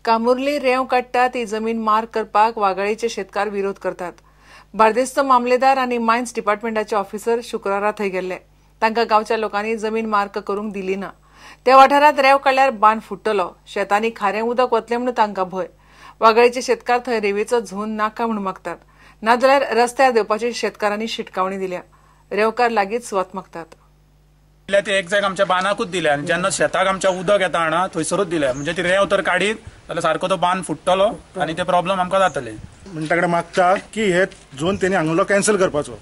कामुर्ली रेंव काडटा ती जमीन मार्क करपाक वाघाळीचे शेतकार विरोध करतात. बार्देसचो मामलेदार आनी मायन्स डिपार्टमेंटाचे ऑफिसर शुक्रारा थंय गेल्ले. तांकां गांवच्या लोकांनी जमीन मार्क करूंक दिली ना. त्या वाठारांत रेंव काडल्यार बांद फुट्टलो. शेतांनी खारें उदक वतलें म्हूण तांकां भंय. वाघाळीचे शेतकार थंय रेंवेचो झोन नाका म्हूण मागतात. नाजाल्यार रस्त्यार देवपाची शेतकारांनी शिटकावणी दिल्या. रेंवकार लागींच वत मागतात. ते एक जाग आमच्या बांदाकूच दिले आनी जेन्ना शेताक आमच्या उदक येता हांगा थंयसरूच दिले. म्हणजे ती रेंव तर काडीत जाल्यार सारको तो बांद फुट्टलो आनी ते प्रॉब्लेम आमकां जातले. म्हणजे ताकडे मागता की हे झोन तेणी हांगलो कॅन्सल करपाचो.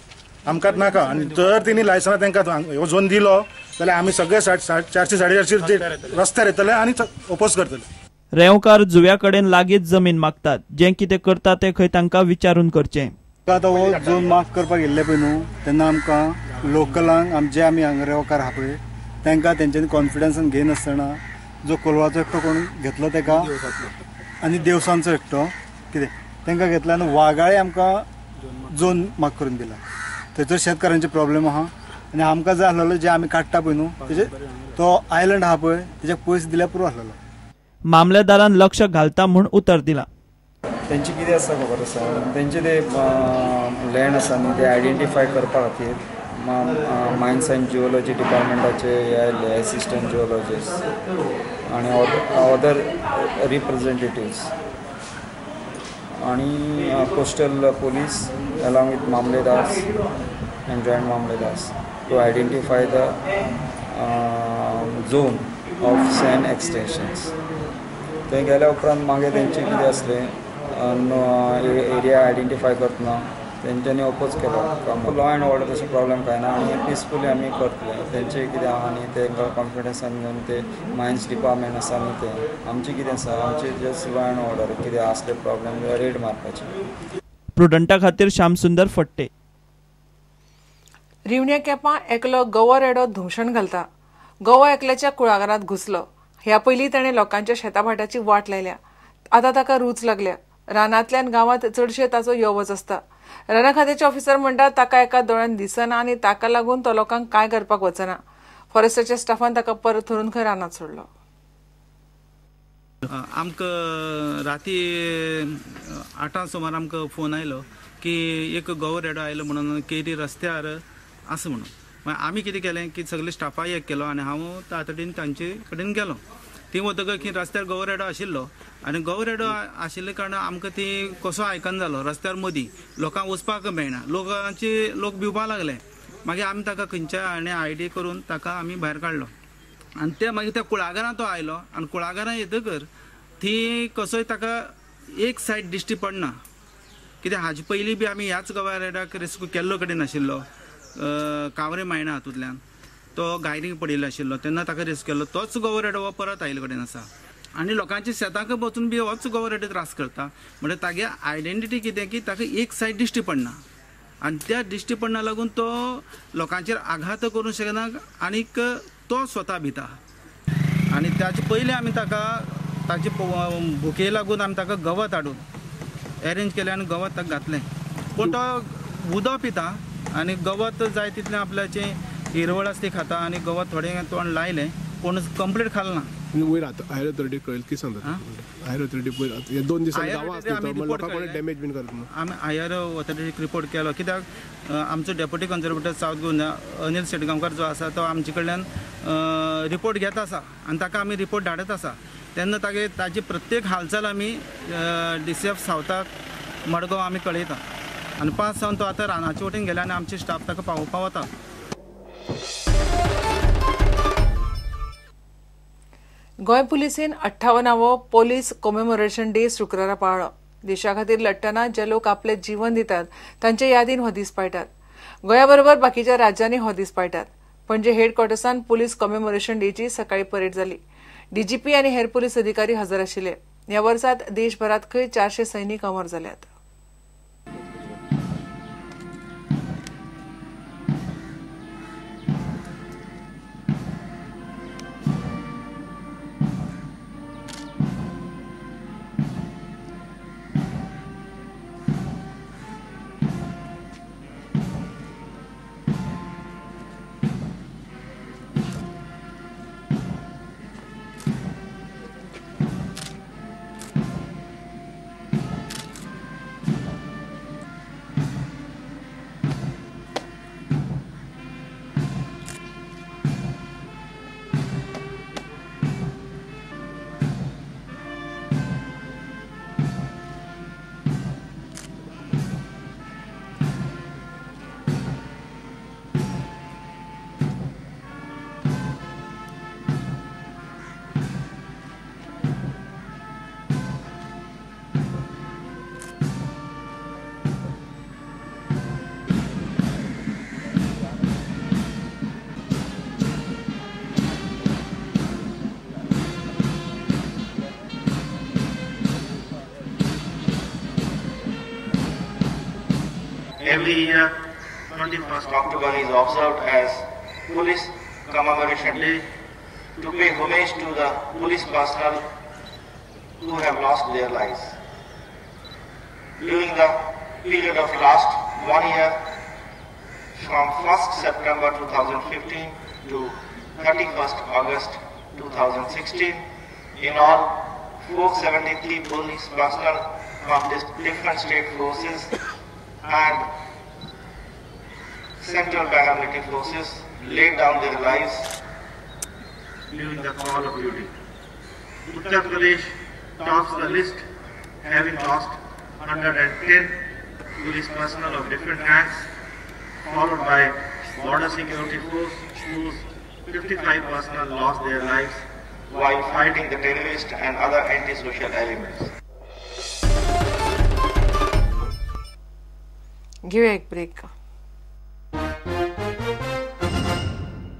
आमकां नाका आनी जर तेणी लायसन्स तांकां हो झोन दिलो जाल्यार आमी सगळे 400-450 रस्त्यार येतले आनी ओपोज करतले. रेंवकार जुव्या कडेन लागींच जमीन मागतात. जें कितें करता तें खंय तांकां विचारून करचें. आतां हो झोन मार्क करपाक गेल्ले पळय न्हू तेन्ना आमकां लोकलांक जे आमी हांगा रेंवकार आहा पळय तांकां तेंच्यांनी कॉन्फिडन्सान घेयनासतना जो कोलवाचो एकटो कोण घेतलो ताका आनी देवसांचो एकटो कितें तांकां घेतला आनी वाघाळे आमकां झोन मार्क करून दिला. थंयसर शेतकारांचे प्रॉब्लेम आहा आनी आमकां जाय आसलेलो जे आमी काडटा पळय न्हू तेजे तो आयलंड आहा पळय तेजे पयस दिल्यार पुरो आसलेलो. मामलेदारान लक्ष घालता म्हूण उतर दिलां. तेंचे कितें आसा खबर आसा तेंचे ते लँड आसा न्ही ते आयडेंटिफाय करपा खातीर मायन्स एंड जिओलॉजी डिपार्टमेंटाचे हे आयिल्ले एसिस्टंट जिओलॉजिस्ट आनी अदर रिप्रेझेंटेटिव्स आनी coastal police along with mamledars and joint mamledars to identify the zone of sand extensions. थंय गेल्या उपरांत मागीर तेंचे कितें आसलें एरिया आयडेंटिफाय करतना तेंच्यांनी ओपोज केलो. लॉ एंड ऑर्डर तशें प्रॉब्लेम कांय ना आनी पिसफुली आमी करतले. तेंचे कितें आहा न्ही तेंकां कॉन्फिडन्सान घेवन ते मायन्स डिपार्टमेंट आसा न्ही ते आमचें कितें आसा आमचे जस्ट लॉ एंड ऑर्डर कितें आसले प्रॉब्लेम रेड मारपाचे. प्रुडंटा खातीर श्यामसुंदर फडते. रिवण्या केपां एकलो गवो रेडो धुमशण घालता. गवो एकल्याच्या कुळागरांत घुसलो. ह्या पयलीं ताणें लोकांच्या शेताभाटाची वाट लायल्या. आतां ताका रूच लागल्या. रानांतल्यान गांवांत चडशे ताचो यो वच आसता. राना खात्याचे ऑफिसर म्हणटात ताका एका दोळ्यान दिसना आनी ताका लागून तो लोकांक कांय करपाक वचना. फॉरेस्टाच्या स्टाफान ताका परत धरून खंय रानांत सोडलो. आमकां राती 8 सुमार आमकां फोन आयलो की एक गवो रेडो आयलो म्हणून केरी रस्त्यार आसा म्हणून. मागीर आमी कितें केलें की सगळे स्टाफाक एक केलो आनी हांव तातडीन तांचे कडेन गेलो. ती वतकच की रस्त्यार गवो रेडो आशिल्लो आनी गवो रेडो आशिल्ले कारणान आमकां ती कसो आयकना जालो. रस्त्यार मदीं लोकांक वचपाक मेळना. लोक भिवपाक लागले. मागीर आमी ताका खंयच्या आनी आयडी करून ताका आमी भायर काडलो आनी ते मागीर त्या कुळागरांत तो आयलो आनी कुळागरां येतकर थी कसोय ताका एक सायड दिश्टी पडना. कित्याक हाजे पयलीं बी आमी ह्याच गवो रेडाक रेस्क्यू केल्लो कडेन आशिल्लो कावरे मायना हातूंतल्यान तो गायरीक पडिल्लो आशिल्लो तेन्ना ताका रेस्क्यू केल्लो. तोच गवो रेडो हो परत आयिल्लो कडेन आसा आनी लोकांच्या शेतांक वचून बी होच गवो रेडो त्रास करता. म्हणजे तागे आयडेंटिटी कितें की ताका एक सायड दिश्टी पडना आनी त्या दिश्टी पडना लागून तो लोकांचेर आघात करूंक शकना आनीक तो स्वता भिता. आनी ताचे पयलीं आमी ताका ताचे भुके लागून आमी ताका गवत हाडून एरेंज केलें आनी गवत ताका घातलें. पूण तो उदक पिता आनी गवत जाय तितलें आपल्याचें हिरवळ आसा ती खाता आनी गवत थोडें तोंड लायलें पूण कंप्लीट खालें ना. वयर हायर ऑथॉरिटी कळेल की सांगता हायर ऑथॉरिटी पयर 2 दिसांनी गांवां आसता लोकांक डॅमेज बीन करता. आमी हायर ऑथॉरिटीक रिपोर्ट केलो. कित्याक आमचो डेप्युटी कंजर्वेटर सावथ गोंया अनिल शेटगांवकार जो आसा तो आमचे कडल्यान रिपोर्ट घेता आसा आनी ताका आमी रिपोर्ट धाडत आसा. तेन्ना ताची प्रत्येक हालचाल आमी DCF सावथाक मडगांव आमी कळयता आनी 5 सावन तो आतां रानाचे वटेन गेला आनी आमचे स्टाफ ताका पावोवपा वता. गोंय पुलिसेन 58वो पोलीस कॉमेमोरेशन डे शुक्रारा पाळ्ळो. देशा खातीर लढटना जे लोक आपले जीवन दितात तांचे यादीन हो दीस पाळटात. गोंया बरोबर बाकीच्या राज्यांनी हो दीस पाळटात. पणजे हेडक्वॉर्टर्सान पुलीस कॉमेमोरेशन डेची सकाळी परेड जाली. DGP आनी हेर पुलीस अधिकारी हजर आशिल्ले. ह्या वर्सात देशभरात खंय 400 सैनीक अमर जाल्यात. Every year, 21st October is observed as Police Commemoration Day to pay homage to the police personnel who have lost their lives. During the period of last 1 year, from 1st September 2015 to 31st August 2016, in all 473 police personnel from different state forces and central paramilitary forces laid down their lives during the call of duty. Uttar Pradesh tops the list, having lost 110 police personnel of different ranks, followed by Border Security Force, whose 55 personnel lost their lives while fighting the terrorist and other anti-social elements. घेऊया एक break.